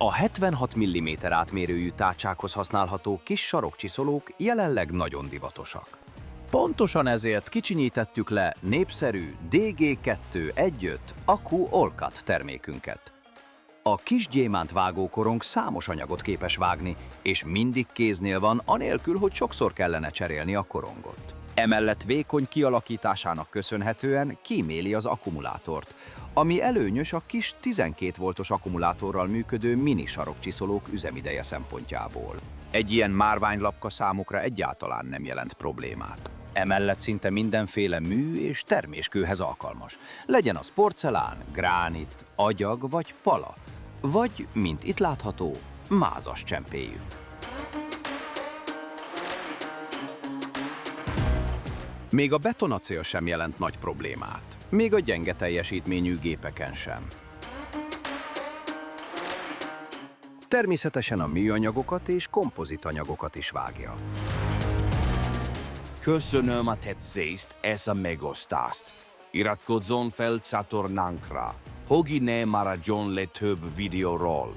A 76 mm átmérőjű tárcsákhoz használható kis sarokcsiszolók jelenleg nagyon divatosak. Pontosan ezért kicsinyítettük le népszerű DG2-1.5 Akku All-Cut termékünket. A kis gyémánt vágókorong számos anyagot képes vágni, és mindig kéznél van, anélkül, hogy sokszor kellene cserélni a korongot. Emellett vékony kialakításának köszönhetően kíméli az akkumulátort, ami előnyös a kis 12 voltos akkumulátorral működő mini sarokcsiszolók üzemideje szempontjából. Egy ilyen márványlapka számukra egyáltalán nem jelent problémát. Emellett szinte mindenféle mű és terméskőhez alkalmas. Legyen az porcelán, gránit, agyag vagy pala, vagy, mint itt látható, mázas csempéjű. Még a betonacél sem jelent nagy problémát, még a gyenge teljesítményű gépeken sem. Természetesen a műanyagokat és kompozitanyagokat is vágja. Köszönöm a tetszést, ezt a megosztást. Iratkozzon fel csatornánkra, hogy ne maradjon le több videóról.